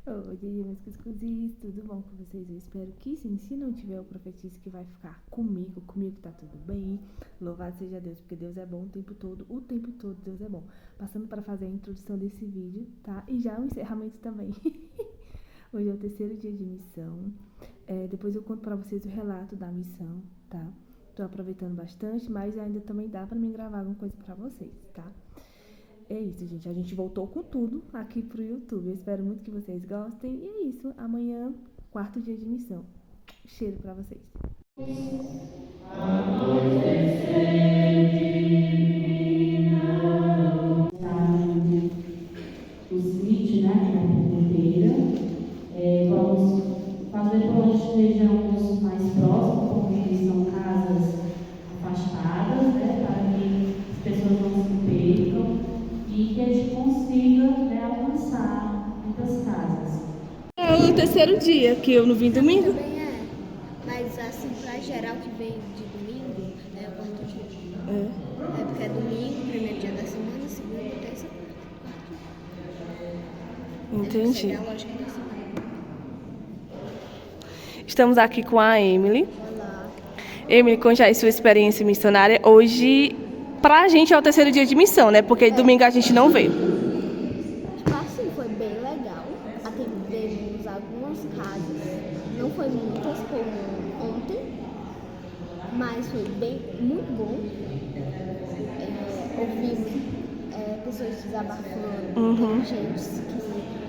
Oi, meus cuscuzis, tudo bom com vocês? Eu espero que sim. Se não tiver, eu profetizo que vai ficar comigo tá tudo bem. Louvado seja Deus, porque Deus é bom o tempo todo Deus é bom. Passando para fazer a introdução desse vídeo, tá? E já o encerramento também. Hoje é o terceiro dia de missão. Depois eu conto pra vocês o relato da missão, tá? Tô aproveitando bastante, mas ainda também dá pra mim gravar alguma coisa pra vocês, tá? É isso, gente. A gente voltou com tudo aqui pro YouTube. Eu espero muito que vocês gostem. E é isso. Amanhã, quarto dia de missão. Cheiro pra vocês. Os vídeos, né, na inteira. Vamos fazer por onde estejamos mais próximos, porque são casas afastadas, né, para que as pessoas não se percam e que a gente consiga, né, alcançar muitas casas. É o terceiro dia que eu não vim domingo. Também é, mas assim, pra geral que vem de domingo, é o quarto dia. É porque é domingo, primeiro dia da semana, segunda, terça, quarta. Entendi. É a lógica da semana. Estamos aqui com a Emily. Olá. Emily, conte aí sua experiência missionária. Hoje, pra gente, é o terceiro dia de missão, né? Porque domingo a gente não veio. Assim, foi bem legal. Atendemos algumas casas. Não foi muitas como ontem, mas foi muito bom. Ouvimos pessoas desabafando, gente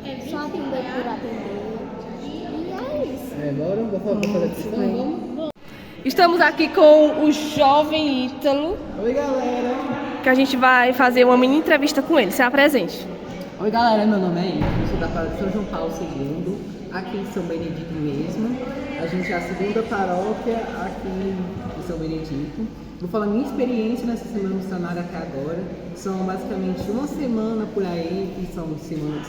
que só atendeu por atender. E é isso. Agora vou fazer aqui. Estamos aqui com o jovem Ítalo, Oi, galera. que a gente vai fazer uma mini entrevista com ele. Se apresente. Oi, galera. Meu nome é Ítalo, sou da paróquia São João Paulo II, aqui em São Benedito mesmo. A gente é a segunda paróquia aqui em São Benedito. Vou falar minha experiência nessa semana missionária até agora. São basicamente uma semana por aí, que são semanas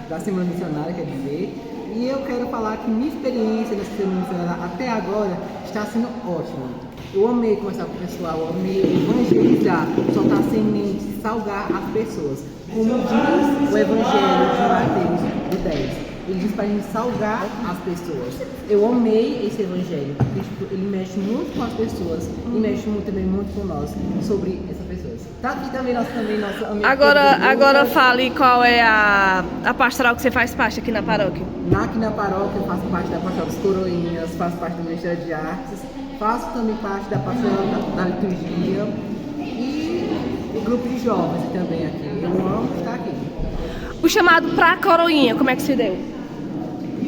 da semana missionária, quer dizer. E eu quero falar que minha experiência nessa semana missionária até agora está sendo ótima. Eu amei conversar com o pessoal, eu amei evangelizar, soltar sementes, salgar as pessoas. Como diz o Evangelho de Mateus do 10. Ele diz pra gente salgar as pessoas. Eu amei esse evangelho, porque tipo, ele mexe muito com as pessoas e mexe também muito com nós, sobre essas pessoas. Tá aqui também nossa amiga. Agora fale qual é a pastoral que você faz parte aqui na paróquia. Aqui na paróquia eu faço parte da pastoral dos Coroinhas, faço parte do Ministério de Artes, faço também parte da pastoral da liturgia e o grupo de jovens também aqui. Eu amo estar aqui. O chamado pra coroinha, como é que se deu?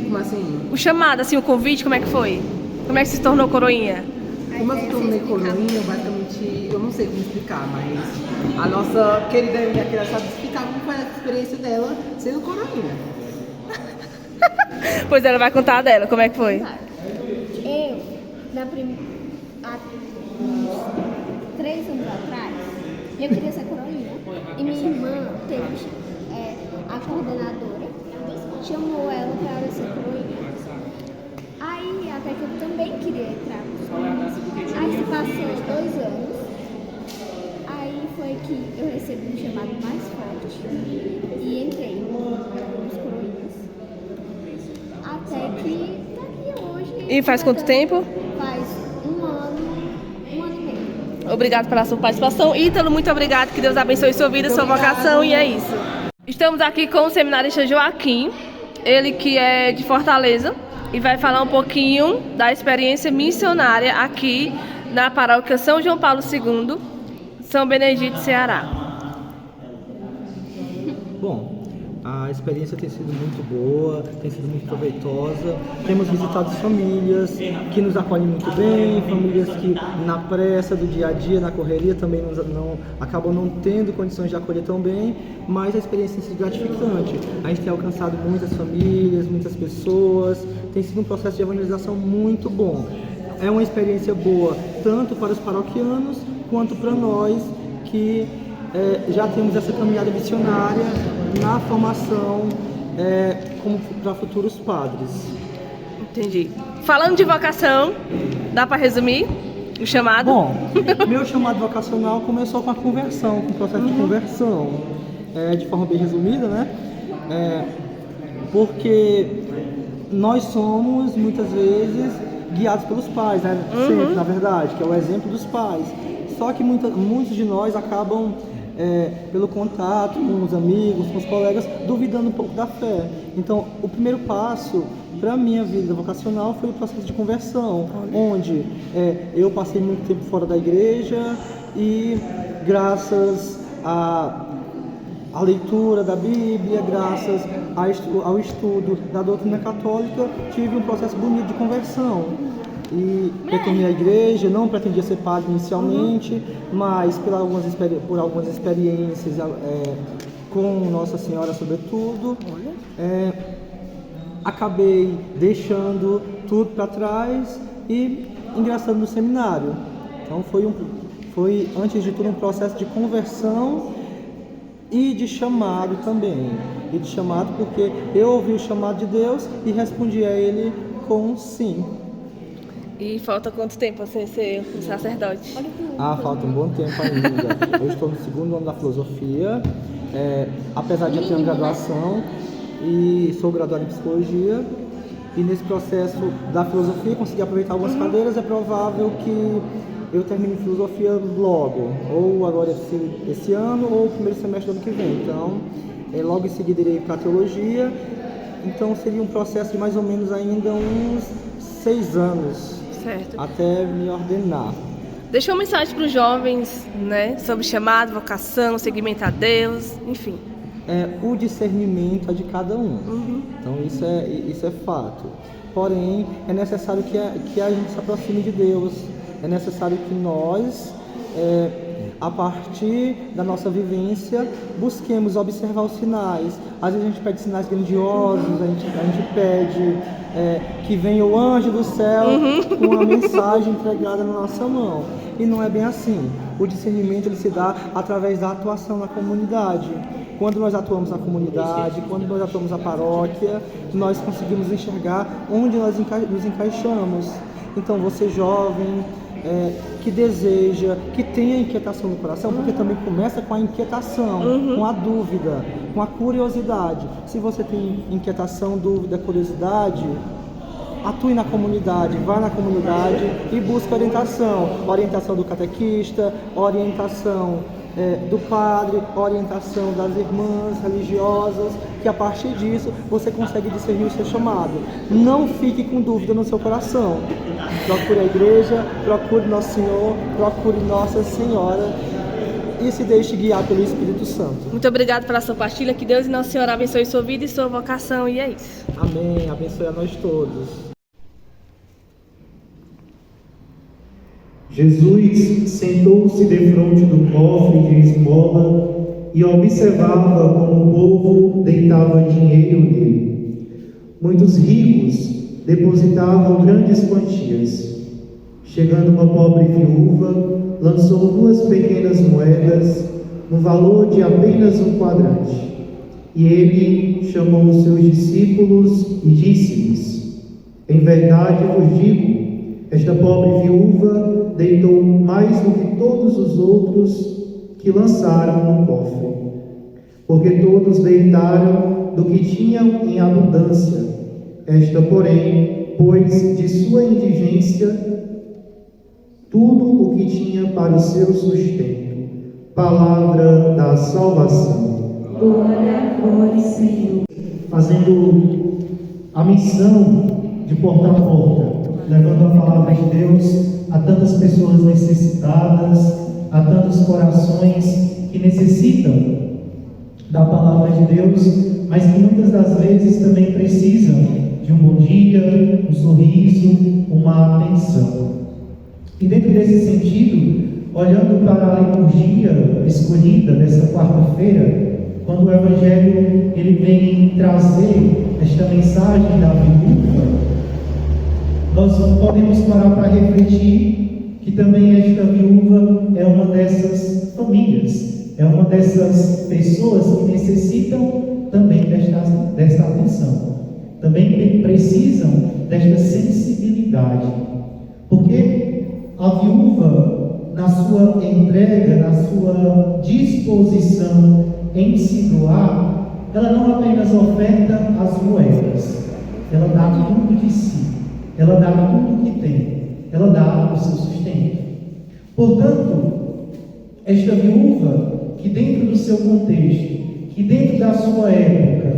Como assim? O chamado, assim, o convite, como é que foi? Como é que se tornou coroinha? Como eu se tornei coroinha, basicamente, eu não sei como explicar, mas a nossa querida Emília aqui, ela sabe explicar como foi a experiência dela sendo coroinha. Pois ela vai contar dela, como é que foi? Eu, há uns 3 anos atrás, eu queria ser coroinha. E minha irmã teve a coordenadora, chamou ela para ela ser coroinha. Aí até que eu também queria entrar nos coroinhas. Aí se passou 2 anos. Aí foi que eu recebi um chamado mais forte e entrei nos coroinhas. Até que tá aqui hoje. E faz quanto tempo? Faz um ano e meio. Obrigado pela sua participação. Ítalo, muito obrigado. Que Deus abençoe sua vida, sua vocação, e é isso. Estamos aqui com o seminarista Joaquim, ele que é de Fortaleza, e vai falar um pouquinho da experiência missionária aqui na paróquia São João Paulo II, São Benedito, Ceará. Bom, a experiência tem sido muito boa, tem sido muito proveitosa. Temos visitado famílias que nos acolhem muito bem, famílias que na pressa do dia a dia, na correria, também acabam não tendo condições de acolher tão bem, mas a experiência tem sido gratificante. A gente tem alcançado muitas famílias, muitas pessoas, tem sido um processo de evangelização muito bom. É uma experiência boa tanto para os paroquianos quanto para nós que já temos essa caminhada missionária na formação como para futuros padres. Entendi. Falando de vocação, dá para resumir o chamado? Bom, meu chamado vocacional começou com a conversão, com o processo de conversão. De forma bem resumida, né? porque nós somos, muitas vezes, guiados pelos pais, né? Sempre, na verdade, que é o exemplo dos pais. Só que muitos de nós acabam, pelo contato com os amigos, com os colegas, duvidando um pouco da fé. Então, o primeiro passo para a minha vida vocacional foi o processo de conversão, onde eu passei muito tempo fora da igreja e, graças à leitura da Bíblia, graças ao estudo da doutrina católica, tive um processo bonito de conversão. E retornei à igreja, não pretendia ser padre inicialmente, mas por algumas experiências com Nossa Senhora, sobretudo, acabei deixando tudo para trás e ingressando no seminário. Então foi antes de tudo um processo de conversão e de chamado também. E de chamado porque eu ouvi o chamado de Deus e respondi a ele com sim. E falta quanto tempo para você ser um sacerdote? Falta um bom tempo ainda. Eu estou no 2º ano da filosofia, apesar de já ter uma graduação, e sou graduado em psicologia. E nesse processo da filosofia, consegui aproveitar algumas cadeiras, é provável que eu termine filosofia logo, ou agora esse ano, ou o primeiro semestre do ano que vem. Então, logo em seguida irei para a teologia. Então, seria um processo de mais ou menos ainda uns 6 anos. Certo. Até me ordenar. Deixa uma mensagem para os jovens, né, sobre chamado, vocação, seguimento a Deus, enfim. O discernimento é de cada um. Então isso é fato. Porém, é necessário que a gente se aproxime de Deus. É necessário que nós, a partir da nossa vivência, busquemos observar os sinais. Às vezes a gente pede sinais grandiosos, a gente pede que venha o anjo do céu com uma mensagem entregada na nossa mão. E não é bem assim. O discernimento ele se dá através da atuação na comunidade. Quando nós atuamos na comunidade, quando nós atuamos na paróquia, nós conseguimos enxergar onde nós nos encaixamos. Então, você jovem, que deseja, que tenha inquietação no coração, porque também começa com a inquietação, com a dúvida, com a curiosidade. Se você tem inquietação, dúvida, curiosidade, atue na comunidade, vá na comunidade e busque orientação do catequista, orientação do padre, orientação das irmãs religiosas, que a partir disso você consegue discernir o seu chamado. Não fique com dúvida no seu coração. Procure a igreja, procure Nosso Senhor, procure Nossa Senhora e se deixe guiar pelo Espírito Santo. Muito obrigado pela sua partilha, que Deus e Nossa Senhora abençoe sua vida e sua vocação, e é isso. Amém, abençoe a nós todos. Jesus sentou-se defronte do cofre de esmola e observava como o povo deitava dinheiro nele. Muitos ricos depositavam grandes quantias. Chegando uma pobre viúva, lançou 2 pequenas moedas no valor de apenas um quadrante. E ele chamou os seus discípulos e disse-lhes: em verdade vos digo, esta pobre viúva deitou mais do que todos os outros que lançaram no cofre, porque todos deitaram do que tinham em abundância. Esta, porém, pôs de sua indigência tudo o que tinha para o seu sustento. Palavra da salvação. Glória a vós, Senhor. Fazendo a missão de porta a porta, levando a palavra de Deus a tantas pessoas necessitadas, a tantos corações que necessitam da palavra de Deus, mas que muitas das vezes também precisam de um bom dia, um sorriso, uma atenção. E dentro desse sentido, olhando para a liturgia escolhida dessa quarta-feira, quando o Evangelho ele vem trazer esta mensagem da viúva, nós podemos parar para refletir que também esta viúva é uma dessas famílias, é uma dessas pessoas que necessitam também desta atenção, também precisam desta sensibilidade, porque a viúva, na sua entrega, na sua disposição em se doar, ela não apenas oferta as moedas, ela dá tudo de si, ela dá tudo que tem, ela dá o seu sustento. Portanto, esta viúva, que dentro do seu contexto, que dentro da sua época,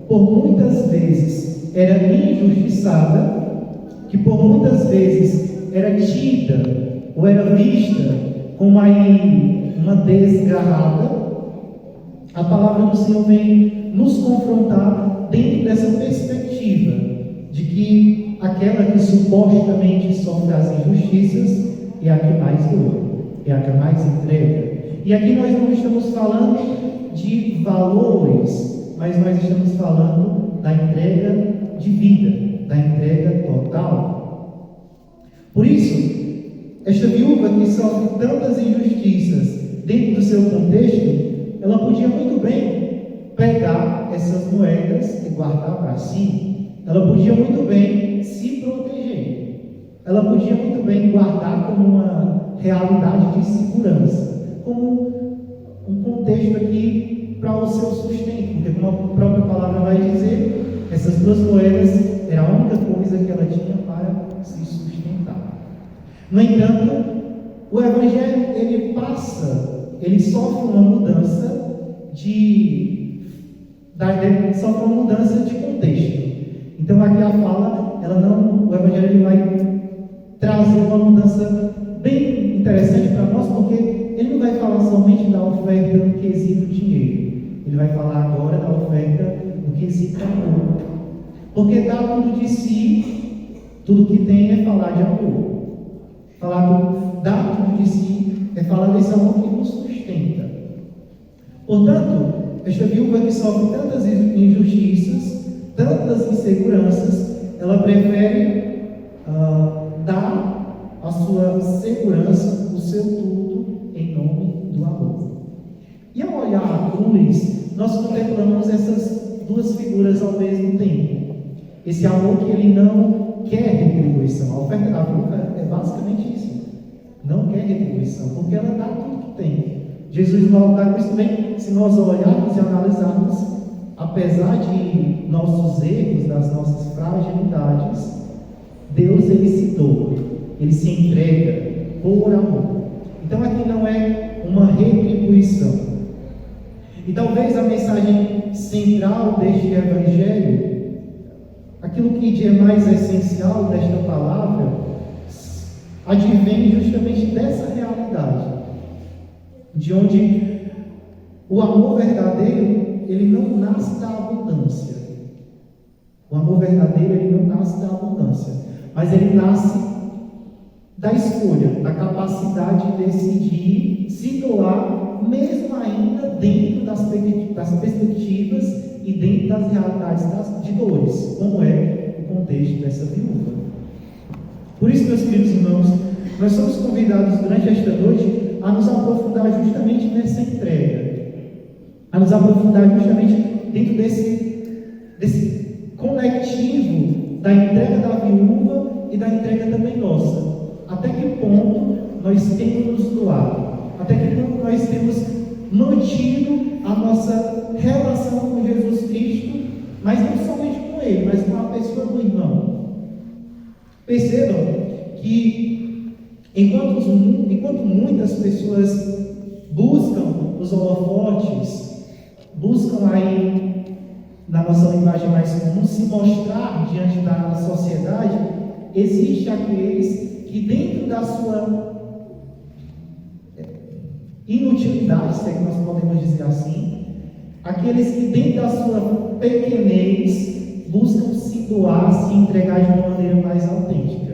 por muitas vezes era injustiçada, que por muitas vezes era tida ou era vista como aí uma desgarrada, a palavra do Senhor vem nos confrontar dentro dessa perspectiva de que aquela que supostamente sofre as injustiças é a que mais doa, é a que mais entrega. E aqui nós não estamos falando de valores, mas nós estamos falando da entrega de vida, da entrega total. Por isso, esta viúva que sofre tantas injustiças dentro do seu contexto, ela podia muito bem pegar essas moedas e guardar para si. Ela podia muito bem se proteger. Ela podia muito bem guardar como uma realidade de segurança, como um contexto aqui para o seu sustento, porque como a própria palavra vai dizer, essas duas moedas era a única coisa que ela tinha para se sustentar. No entanto, o Evangelho, ele sofre uma mudança sofre uma mudança de contexto. Então aqui a fala, o Evangelho ele vai trazer uma mudança bem interessante para nós, porque ele não vai falar somente da oferta no quesito dinheiro, ele vai falar agora da oferta no quesito amor. Porque dar tudo de si, tudo que tem é falar de amor. Dar tudo de si é falar desse amor que nos sustenta. Portanto, esta viúva que sofre tantas injustiças, tantas inseguranças, ela prefere dar a sua segurança, o seu tudo, em nome do amor. E ao olhar a cruz, nós contemplamos essas duas figuras ao mesmo tempo. Esse amor que ele não quer retribuição. A oferta da viúva é basicamente isso. Não quer retribuição, porque ela dá tudo que tem. Jesus no altar da cruz também, se nós olharmos e analisarmos, apesar de nossos erros, das nossas fragilidades, Deus ele se doa, ele se entrega por amor. Então aqui não é uma retribuição. E talvez a mensagem central deste Evangelho, aquilo que de mais essencial desta palavra, advém justamente dessa realidade, de onde o amor verdadeiro, ele não nasce da abundância. O amor verdadeiro, ele não nasce da abundância, mas ele nasce da escolha, da capacidade de decidir se doar, mesmo ainda dentro das perspectivas e dentro das realidades de dores, como é o contexto dessa viúva. Por isso, meus queridos irmãos, nós somos convidados durante esta noite a nos aprofundar justamente nessa entrega, a nos aprofundar justamente dentro desse conectivo da entrega da viúva e da entrega também nossa. Até que ponto nós temos nos doado, até que ponto nós temos mantido a nossa relação com Jesus Cristo, mas não somente com Ele, mas com a pessoa do irmão. Percebam que enquanto muitas pessoas buscam os holofotes, buscam aí, na nossa linguagem mais comum, se mostrar diante da sociedade, existe aqueles que dentro da sua inutilidade, se é que nós podemos dizer assim, aqueles que dentro da sua pequenez buscam se doar, se entregar de uma maneira mais autêntica.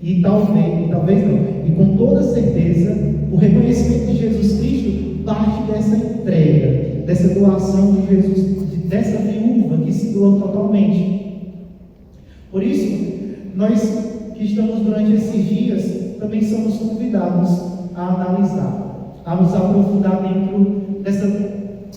E talvez não, e com toda certeza, o reconhecimento de Jesus Cristo parte dessa entrega, dessa doação de Jesus, dessa viúva que se doa totalmente. Por isso, nós que estamos durante esses dias, também somos convidados a analisar, a nos aprofundar dentro dessa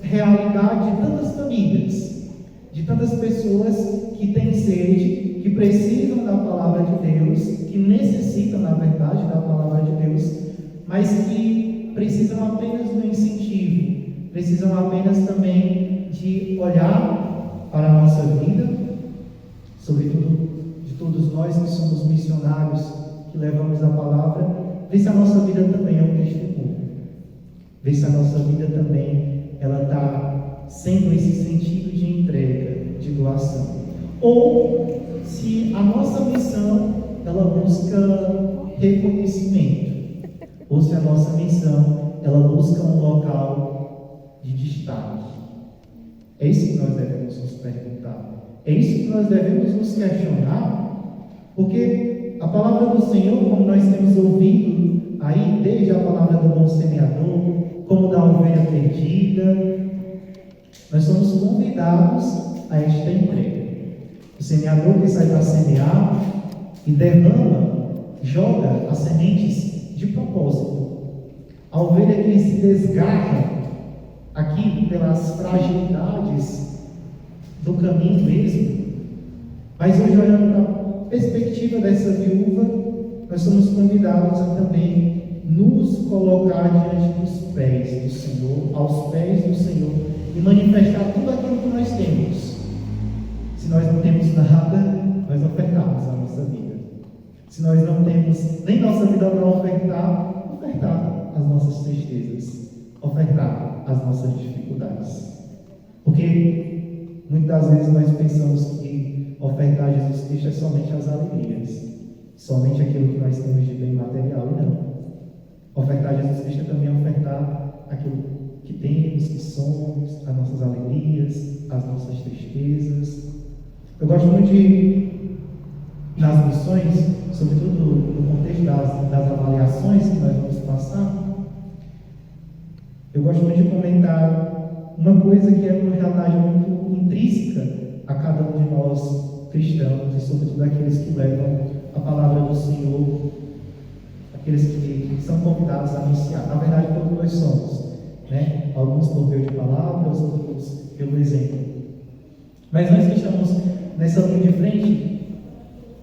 realidade de tantas famílias, de tantas pessoas que têm sede, que precisam da palavra de Deus, que necessitam, na verdade, da palavra de Deus, mas que precisam apenas do incentivo, precisam apenas também de olhar para a nossa vida, sobretudo de todos nós que somos missionários, que levamos a palavra, ver se a nossa vida também é um testemunho, ver se a nossa vida também ela está sendo esse sentido de entrega, de doação, ou se a nossa missão ela busca reconhecimento, ou se a nossa missão ela busca um local de destaque. É isso que nós devemos nos perguntar, é isso que nós devemos nos questionar, porque a palavra do Senhor, como nós temos ouvido aí, desde a palavra do bom semeador, como da ovelha perdida, nós somos convidados a esta entrega. O semeador que sai para semear e derrama, joga as sementes de propósito. A ovelha que se desgarra aqui pelas fragilidades do caminho mesmo. Mas hoje, olhando para a perspectiva dessa viúva, nós somos convidados a também nos colocar diante dos pés do Senhor, aos pés do Senhor, e manifestar tudo aquilo que nós temos. Se nós não temos nada, nós ofertamos a nossa vida. Se nós não temos nem nossa vida para ofertar, ofertar as nossas tristezas, ofertar as nossas dificuldades. Porque muitas vezes nós pensamos que ofertar a Jesus Cristo é somente as alegrias, somente aquilo que nós temos de bem material, e não. Ofertar a Jesus Cristo é também ofertar aquilo que temos, que somos, as nossas alegrias, as nossas tristezas. Eu gosto muito de, nas missões, sobretudo no contexto das avaliações que nós vamos passar, eu gosto muito de comentar uma coisa que é uma realidade muito intrínseca a cada um de nós cristãos, e sobretudo aqueles que levam a palavra do Senhor, aqueles que são convidados a anunciar. Na verdade, todos nós somos, né? Alguns por meio de palavras, outros pelo exemplo. Mas nós que estamos nessa linha de frente,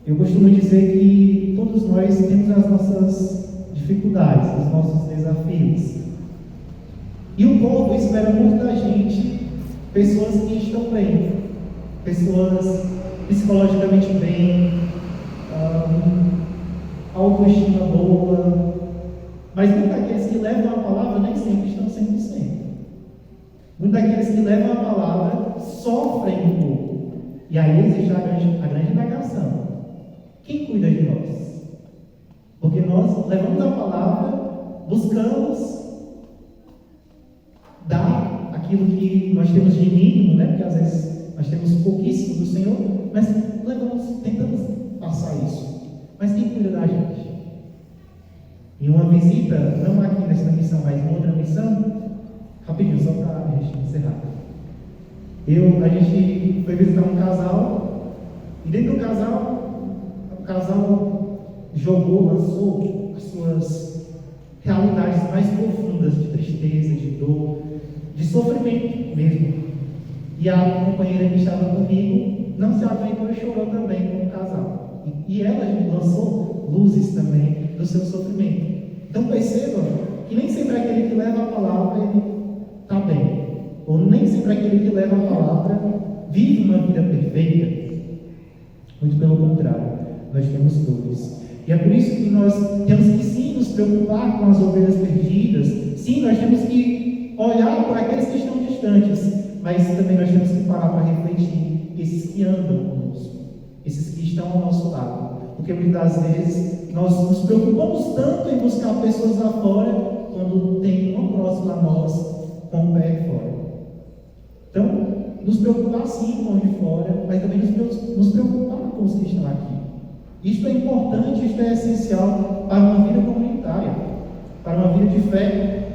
eu costumo dizer que todos nós temos as nossas dificuldades, os nossos desafios. E o povo espera muito da gente pessoas que estão bem, pessoas psicologicamente bem, autoestima boa, mas muitos daqueles que levam a palavra nem sempre estão 100%. Muitos daqueles que levam a palavra sofrem um pouco. E aí existe a grande indagação: quem cuida de nós? Porque nós levamos a palavra, buscamos dar aquilo que nós temos de mínimo, né? Porque às vezes nós temos pouquíssimo do Senhor, mas tentamos passar isso. Mas quem cuida da gente? Em uma visita, não aqui nessa missão, mas em outra missão, rapidinho, só para a gente encerrar. A gente foi visitar um casal, e dentro do casal, o casal lançou as suas realidades mais profundas de tristeza, de dor, de sofrimento mesmo. E a companheira que estava comigo não se aguentou e chorou também com o casal. E ela lançou luzes também do seu sofrimento. Então percebam que nem sempre aquele que leva a palavra ele está bem, ou nem sempre aquele que leva a palavra vive uma vida perfeita. Muito pelo contrário, nós temos dores. E é por isso que nós temos que sim nos preocupar com as ovelhas perdidas. Sim, nós temos que olhar para aqueles que estão distantes, mas também nós temos que parar para refletir esses que andam conosco, esses que estão ao nosso lado. Porque muitas vezes nós nos preocupamos tanto em buscar pessoas lá fora, quando tem uma próxima a nós com o pé fora. Então, nos preocupar sim com os de fora, mas também nos preocupar com os que estão aqui. Isto é importante, isto é essencial para uma vida comunitária, para uma vida de fé.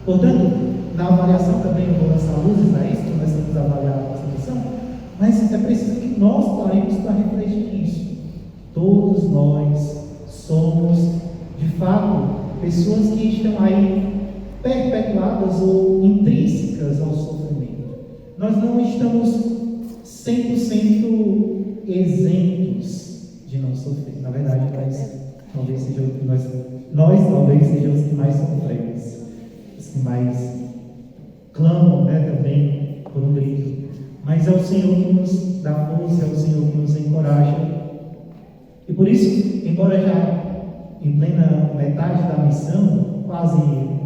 Portanto, na avaliação também eu vou lançar luzes a isso, nós temos que avaliar a situação, mas é preciso que nós paremos para refletir nisso. Todos nós somos, de fato, pessoas que estão aí perpetuadas ou intrínsecas ao sofrimento. Nós não estamos 100% isentos de não sofrer. Na verdade, nós talvez sejamos os que mais sofremos, os que mais clamam, né, também por um mas é o Senhor que nos dá força, é o Senhor que nos encoraja. E por isso, embora já em plena metade da missão, quase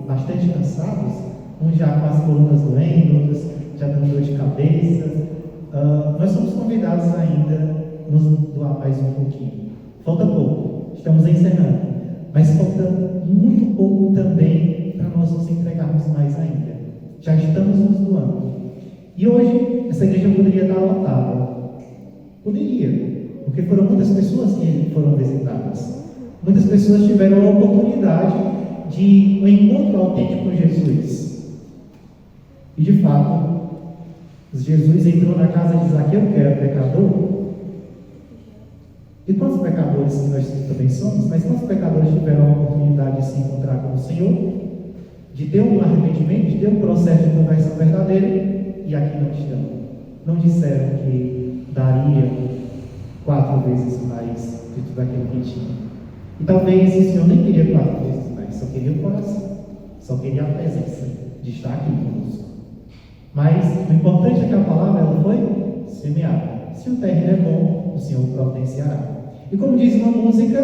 bastante cansados, uns já com as colunas doendo, outros já dando dor de cabeça, nós somos convidados ainda a nos doar mais um pouquinho. Falta pouco, estamos encerrando, mas falta muito pouco também para nós nos entregarmos mais ainda. Já estamos nos doando. E hoje, essa igreja poderia estar lotada. Poderia, porque foram muitas pessoas que foram visitadas. Muitas pessoas tiveram a oportunidade de um encontro autêntico com Jesus. E de fato, Jesus entrou na casa de Zaqueu, que era pecador. E quantos pecadores que nós também somos, mas quantos pecadores tiveram a oportunidade de se encontrar com o Senhor, de ter um arrependimento, de ter um processo de conversão verdadeira, e aqui não estão. Não disseram que daria 4 vezes mais de tudo aquilo que tinha. E talvez esse Senhor nem queria 4 vezes mais, só queria o coração, só queria a presença de estar aqui conosco. Mas o importante é que a palavra ela foi semeada. Se o terreno é bom, o Senhor providenciará. E como diz uma música,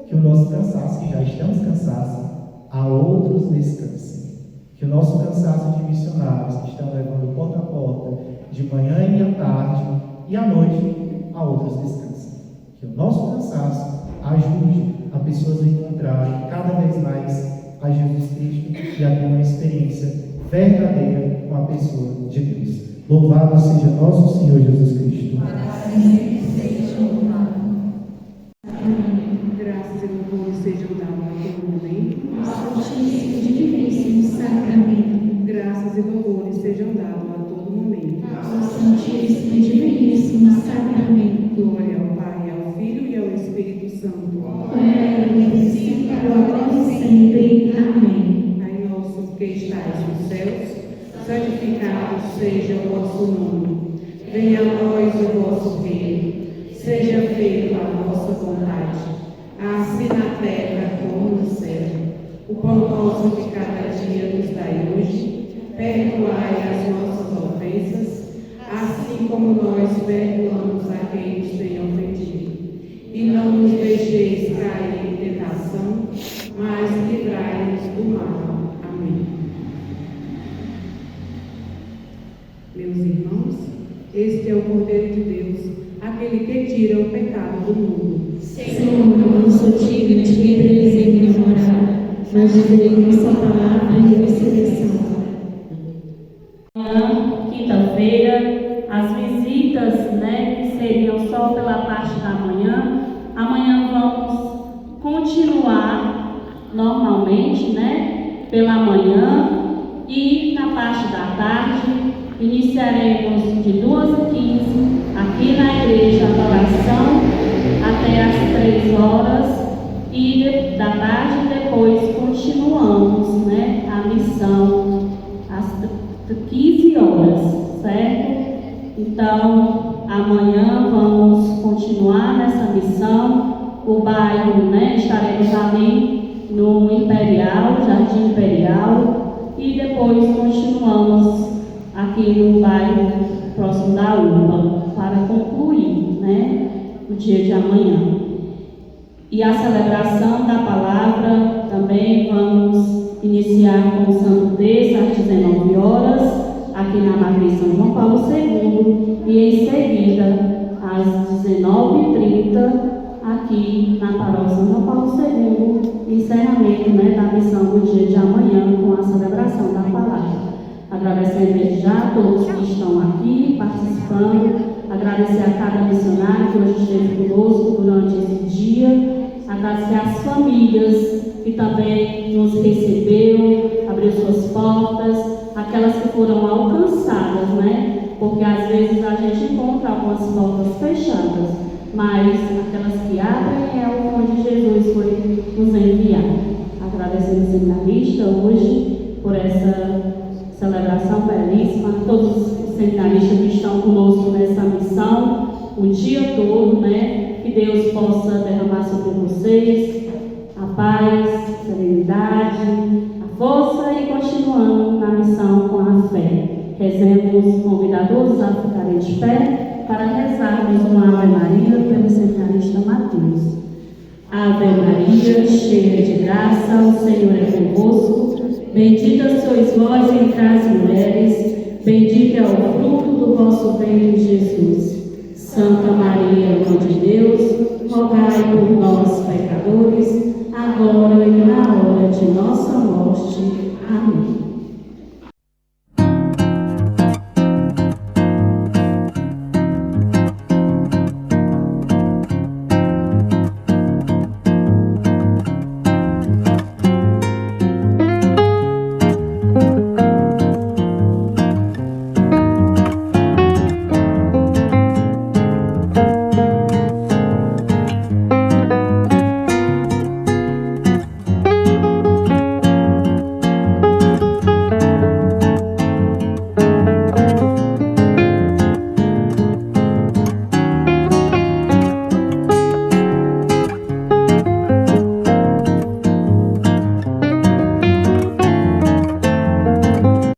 que o nosso cansaço, que já estamos cansados, a outros descansem. Que o nosso cansaço de missionários que estão levando porta a porta, de manhã e à tarde e à noite, a outros descansem. Que o nosso cansaço ajude a pessoas a encontrarem cada vez mais a Jesus Cristo e a ter uma experiência verdadeira com a pessoa de Deus. Louvado seja nosso Senhor Jesus Cristo. Graças e louvores sejam dados a todo momento. Santíssimo e Diviníssimo Sacramento. Graças e louvores sejam dados a todo momento. Santíssimo e Diviníssimo Sacramento. Glória ao Pai, ao Filho e ao Espírito Santo. Glória no princípio, agora e sempre. Amém. Pai nosso que estais nos céus, santificado seja o vosso nome. Venha a nós o vosso reino. Seja feita a vossa vontade, assim na terra como no céu. O pão nosso de cada dia nos dai hoje. Perdoai as nossas ofensas, assim como nós perdoamos a quem nos tem ofendido. E não nos deixeis cair em tentação, mas livrai-nos do mal. Amém. Meus irmãos, este é o Cordeiro de Deus, aquele que tira o pecado do mundo. Senhor, eu não sou digna de que entreis em minha morada, mas dizei uma só palavra e eu serei salva. Amanhã, quinta-feira, as visitas, que seriam só pela parte da manhã. Amanhã vamos continuar normalmente, pela manhã, e na parte da tarde iniciaremos de 2h15 aqui na igreja a oração até às 3 horas e da tarde depois continuamos, a missão às 15 horas, certo? Então, amanhã vamos continuar nessa missão. O bairro, estaremos ali no Imperial, Jardim Imperial, e depois continuamos aqui no bairro próximo da UPA, para concluir, o dia de amanhã. E a celebração da palavra também vamos iniciar com o Santo Terço às 19 horas, aqui na Matriz São João Paulo II, e em seguida, às 19h30, aqui na Paróquia São João Paulo II, encerramento da missão do dia de amanhã com a celebração da palavra. Agradecendo desde já a todos que estão aqui participando, agradecer a cada missionário que hoje esteve conosco durante esse dia, agradecer às famílias que também nos receberam, abriu suas portas, aquelas que foram alcançadas, porque às vezes a gente encontra algumas portas fechadas, mas aquelas que abrem é onde Jesus foi nos enviar. Agradecendo o seminarista hoje por essa celebração belíssima, todos os seminaristas que estão conosco nessa missão, o dia todo, que Deus possa derramar sobre vocês a paz, a serenidade, a força e continuando na missão com a fé. Rezemos, convidar todos a ficarem de pé para rezarmos uma Ave Maria pelo seminarista Mateus. Ave Maria, cheia de graça, o Senhor é convosco. Bendita sois vós entre as mulheres, bendito é o fruto do vosso ventre, Jesus. Santa Maria, Mãe de Deus, rogai por nós, pecadores, agora e na hora de nossa morte. Amém.